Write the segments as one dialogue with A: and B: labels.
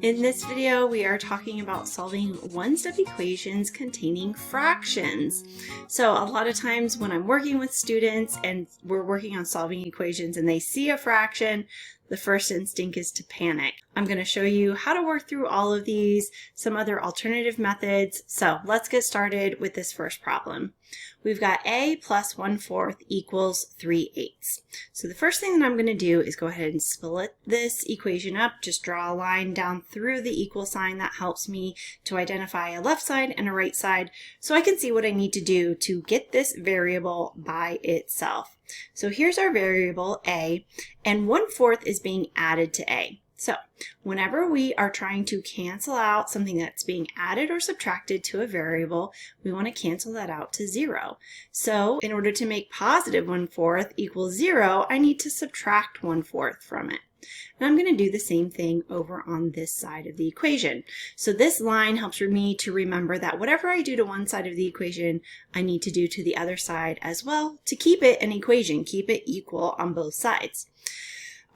A: In this video, we are talking about solving one-step equations containing fractions. So a lot of times when I'm working with students and we're working on solving equations and they see a fraction, the first instinct is to panic. I'm going to show you how to work through all of these, some other alternative methods. So let's get started with this first problem. We've got a plus 1/4 equals 3/8. So the first thing that I'm going to do is go ahead and split this equation up. Just draw a line down through the equal sign. That helps me to identify a left side and a right side so I can see what I need to do to get this variable by itself. So here's our variable a, and 1/4 is being added to a. So whenever we are trying to cancel out something that's being added or subtracted to a variable, we want to cancel that out to 0. So in order to make positive 1/4 equals 0, I need to subtract 1/4 from it. And I'm going to do the same thing over on this side of the equation. So this line helps me to remember that whatever I do to one side of the equation, I need to do to the other side as well to keep it an equation, keep it equal on both sides.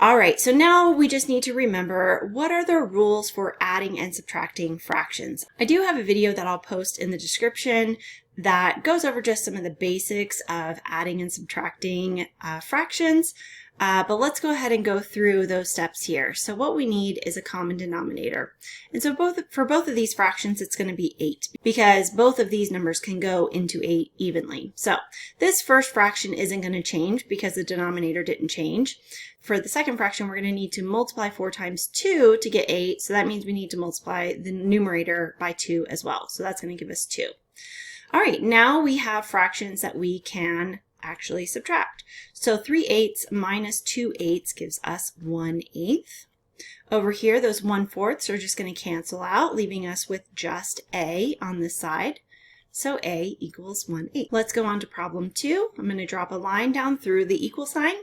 A: All right, so now we just need to remember what are the rules for adding and subtracting fractions. I do have a video that I'll post in the description that goes over just some of the basics of adding and subtracting fractions. But let's go ahead and go through those steps here. So what we need is a common denominator. And so for both of these fractions, it's going to be 8 because both of these numbers can go into 8 evenly. So this first fraction isn't going to change because the denominator didn't change. For the second fraction, we're going to need to multiply 4 times 2 to get 8. So that means we need to multiply the numerator by 2 as well. So that's going to give us 2. All right, now we have fractions that we can actually subtract. So 3/8 minus 2/8 gives us 1/8. Over here, those 1/4 are just going to cancel out, leaving us with just a on this side. So a equals 1/8. Let's go on to problem 2. I'm going to drop a line down through the equal sign.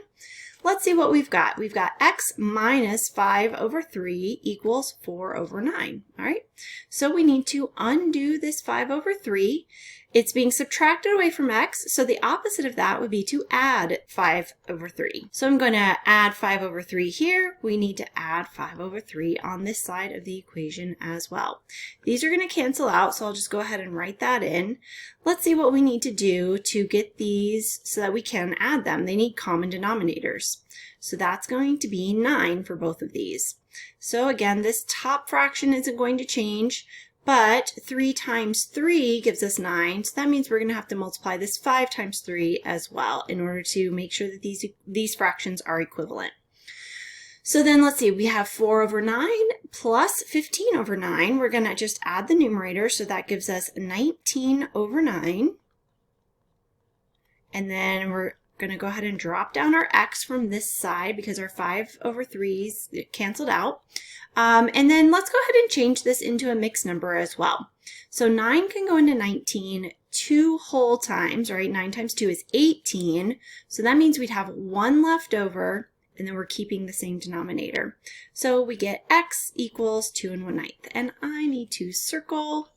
A: Let's see what we've got. We've got x minus 5/3 equals 4/9. All right, so we need to undo this 5/3. It's being subtracted away from x, so the opposite of that would be to add 5/3. So I'm going to add 5/3 here. We need to add 5/3 on this side of the equation as well. These are going to cancel out, so I'll just go ahead and write that in. Let's see what we need to do to get these so that we can add them. They need common denominators. So that's going to be 9 for both of these. So again, this top fraction isn't going to change. But 3 times 3 gives us 9, so that means we're going to have to multiply this 5 times 3 as well in order to make sure that these fractions are equivalent. So then let's see, we have 4/9 plus 15/9. We're going to just add the numerator, so that gives us 19/9. And then we're going to go ahead and drop down our x from this side because our 5/3's canceled out. And then let's go ahead and change this into a mixed number as well. So 9 can go into 19 2 whole times, right? 9 times 2 is 18. So that means we'd have 1 left over, and then we're keeping the same denominator. So we get x equals 2 1/9. And I need to circle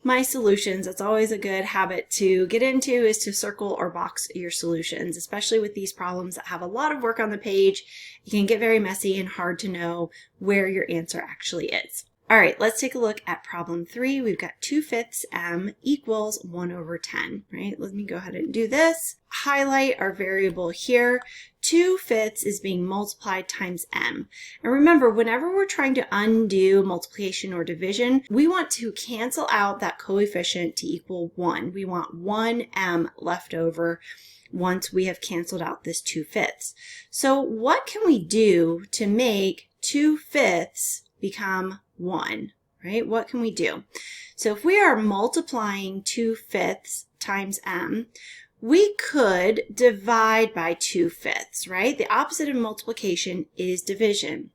A: my solutions. That's always a good habit to get into, is to circle or box your solutions, especially with these problems that have a lot of work on the page. It can get very messy and hard to know where your answer actually is. All right, let's take a look at problem 3. We've got 2/5 m equals 1/10, right? Let me go ahead and do this. Highlight our variable here. 2/5 is being multiplied times m. And remember, whenever we're trying to undo multiplication or division, we want to cancel out that coefficient to equal 1. We want 1m left over once we have canceled out this 2/5. So what can we do to make 2/5 become 1, right? What can we do? So if we are multiplying 2/5 times m, we could divide by 2/5, right? The opposite of multiplication is division.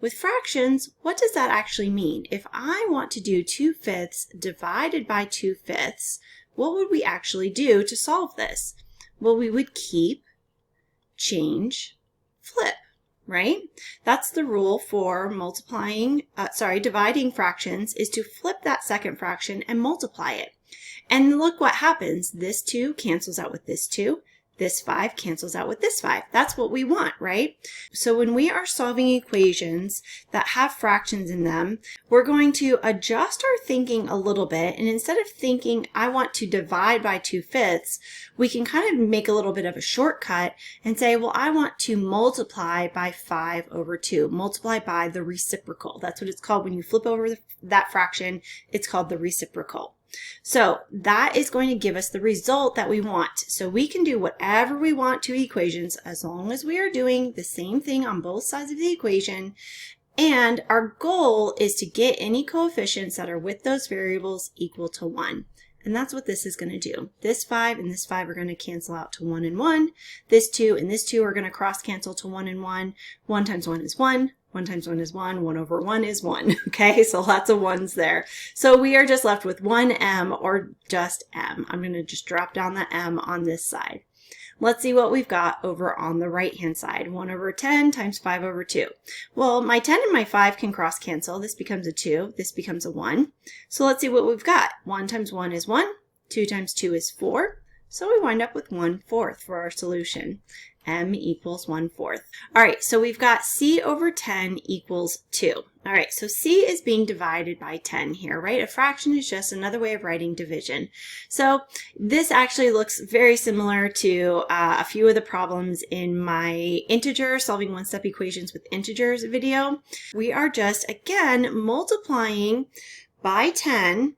A: With fractions, what does that actually mean? If I want to do 2/5 divided by 2/5, what would we actually do to solve this? Well, we would keep, change, flip, right? That's the rule for dividing fractions, is to flip that second fraction and multiply it. And look what happens. This 2 cancels out with this 2. This 5 cancels out with this 5. That's what we want, right? So when we are solving equations that have fractions in them, we're going to adjust our thinking a little bit. And instead of thinking, I want to divide by 2/5, we can kind of make a little bit of a shortcut and say, well, I want to multiply by 5/2. Multiply by the reciprocal. That's what it's called when you flip over that fraction. It's called the reciprocal. So that is going to give us the result that we want. So we can do whatever we want to equations as long as we are doing the same thing on both sides of the equation. And our goal is to get any coefficients that are with those variables equal to 1. And that's what this is going to do. This 5 and this 5 are going to cancel out to 1 and 1. This 2 and this 2 are going to cross cancel to 1 and 1. 1 times 1 is 1. 1 times 1 is 1. 1/1 is 1. Okay, so lots of 1s there. So we are just left with 1m or just m. I'm going to just drop down the m on this side. Let's see what we've got over on the right-hand side. 1/10 times 5/2. Well, my 10 and my 5 can cross cancel. This becomes a 2. This becomes a 1. So let's see what we've got. 1 times 1 is 1. 2 times 2 is 4. So we wind up with 1/4 for our solution. M equals 1/4. All right, so we've got C over 10 equals 2. All right, so C is being divided by 10 here, right? A fraction is just another way of writing division. So this actually looks very similar to a few of the problems in my integer, solving one-step equations with integers video. We are just, again, multiplying by 10.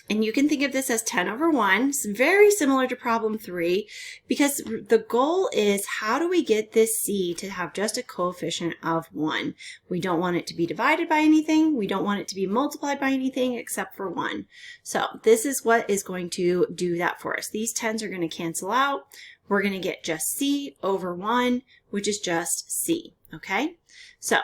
A: And you can think of this as 10/1. It's very similar to problem 3 because the goal is how do we get this C to have just a coefficient of 1? We don't want it to be divided by anything. We don't want it to be multiplied by anything except for 1. So this is what is going to do that for us. These 10s are going to cancel out. We're going to get just C over 1, which is just C, okay? So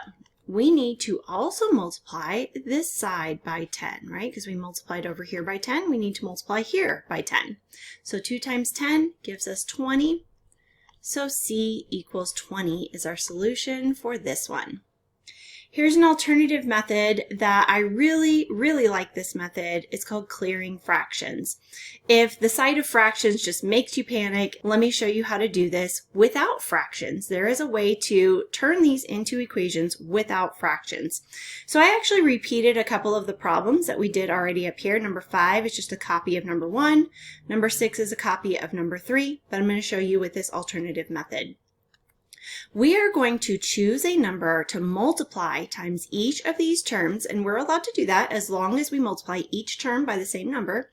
A: we need to also multiply this side by 10, right? Because we multiplied over here by 10, we need to multiply here by 10. So 2 times 10 gives us 20. So C equals 20 is our solution for this one. Here's an alternative method that I really, really like this method. It's called clearing fractions. If the sight of fractions just makes you panic, let me show you how to do this without fractions. There is a way to turn these into equations without fractions. So I actually repeated a couple of the problems that we did already up here. Number 5 is just a copy of number 1. Number 6 is a copy of number 3, but I'm going to show you with this alternative method. We are going to choose a number to multiply times each of these terms, and we're allowed to do that as long as we multiply each term by the same number.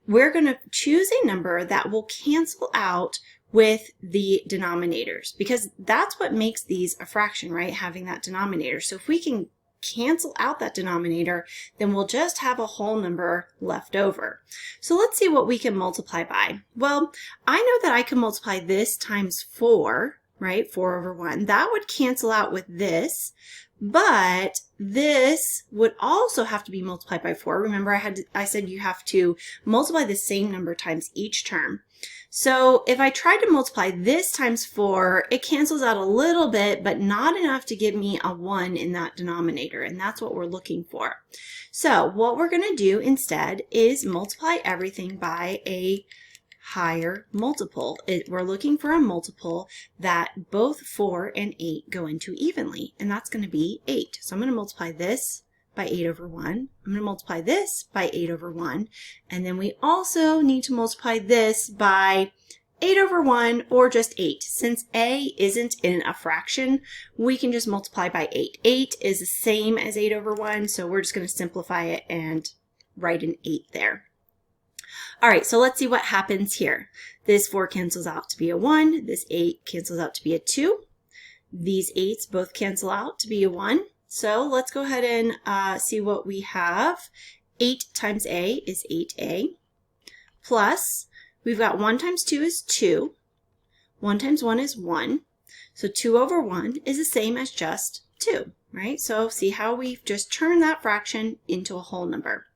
A: We're going to choose a number that will cancel out with the denominators because that's what makes these a fraction, right? Having that denominator. So if we can cancel out that denominator, then we'll just have a whole number left over. So let's see what we can multiply by. Well, I know that I can multiply this times 4, right? 4/1. That would cancel out with this, but this would also have to be multiplied by 4. Remember, I said you have to multiply the same number times each term. So if I try to multiply this times 4, it cancels out a little bit, but not enough to give me a 1 in that denominator, and that's what we're looking for. So what we're going to do instead is multiply everything by a higher multiple. We're looking for a multiple that both 4 and 8 go into evenly, and that's going to be 8. So I'm going to multiply this by 8/1. I'm going to multiply this by 8/1, and then we also need to multiply this by 8/1 or just 8. Since A isn't in a fraction, we can just multiply by 8. 8 is the same as 8/1, so we're just going to simplify it and write an 8 there. All right, so let's see what happens here. This 4 cancels out to be a 1. This 8 cancels out to be a 2. These 8s both cancel out to be a 1. So let's go ahead and see what we have. 8 times A is 8A. Plus, we've got 1 times 2 is 2. 1 times 1 is 1. So 2/1 is the same as just 2, right? So see how we've just turned that fraction into a whole number.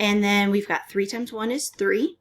A: And then we've got 3 times 1 is 3.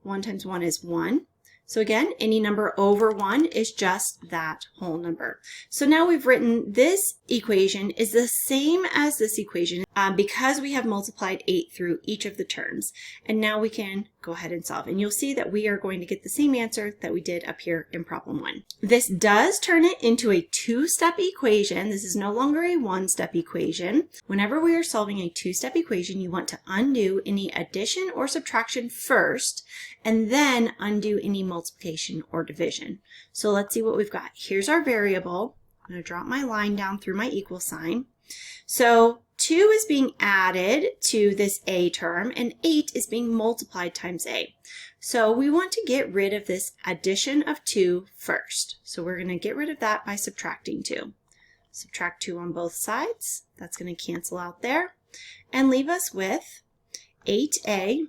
A: 1 times 1 is 1. So again, any number over 1 is just that whole number. So now we've written this equation is the same as this equation because we have multiplied 8 through each of the terms. And now we can go ahead and solve. And you'll see that we are going to get the same answer that we did up here in problem 1. This does turn it into a 2-step equation. This is no longer a 1-step equation. Whenever we are solving a 2-step equation, you want to undo any addition or subtraction first, and then undo any multiplication or division. So let's see what we've got. Here's our variable. I'm going to drop my line down through my equal sign. So 2 is being added to this a term, and 8 is being multiplied times a. So we want to get rid of this addition of 2 first. So we're going to get rid of that by subtracting 2. Subtract 2 on both sides. That's going to cancel out there and leave us with 8a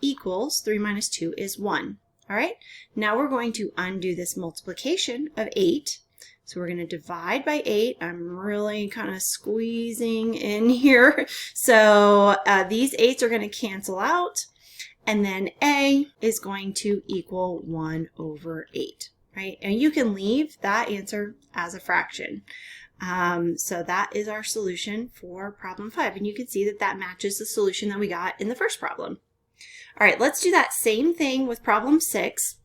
A: equals 3 minus 2 is 1. All right, now we're going to undo this multiplication of 8. So we're going to divide by 8. I'm really kind of squeezing in here. So these 8s are going to cancel out. And then a is going to equal 1 over 8, right? And you can leave that answer as a fraction. So that is our solution for problem 5. And you can see that that matches the solution that we got in the first problem. All right, let's do that same thing with problem 6.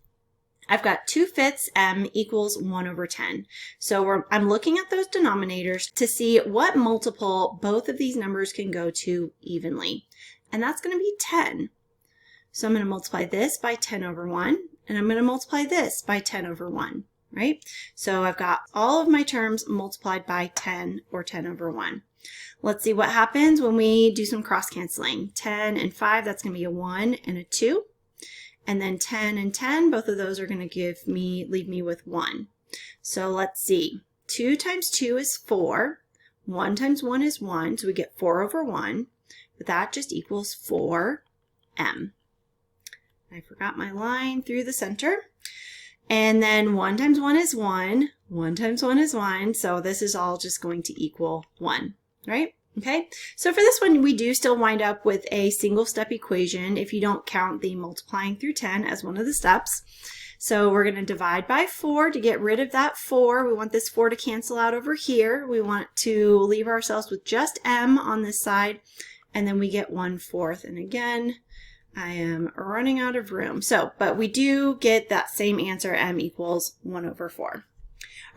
A: I've got 2/5 m equals 1 over 10. So I'm looking at those denominators to see what multiple both of these numbers can go to evenly. And that's going to be 10. So I'm going to multiply this by 10 over 1, and I'm going to multiply this by 10 over 1, right? So I've got all of my terms multiplied by 10 or 10 over 1. Let's see what happens when we do some cross canceling. 10 and 5, that's going to be a 1 and a 2. And then 10 and 10, both of those are going to leave me with 1. So let's see. 2 times 2 is 4. 1 times 1 is 1, so we get 4 over 1. But that just equals 4m. I forgot my line through the center. And then 1 times 1 is 1. 1 times 1 is 1. So this is all just going to equal 1, right? Okay, so for this one, we do still wind up with a single step equation if you don't count the multiplying through 10 as one of the steps. So we're going to divide by 4 to get rid of that 4. We want this 4 to cancel out over here. We want to leave ourselves with just m on this side, and then we get 1/4. And again, I am running out of room. But we do get that same answer, m equals 1 over 4.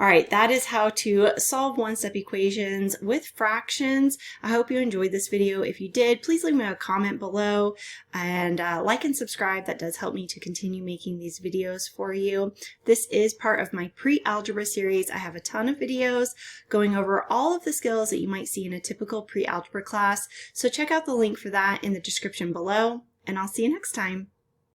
A: All right, that is how to solve 1-step equations with fractions. I hope you enjoyed this video. If you did, please leave me a comment below and like and subscribe. That does help me to continue making these videos for you. This is part of my pre-algebra series. I have a ton of videos going over all of the skills that you might see in a typical pre-algebra class. So check out the link for that in the description below, and I'll see you next time.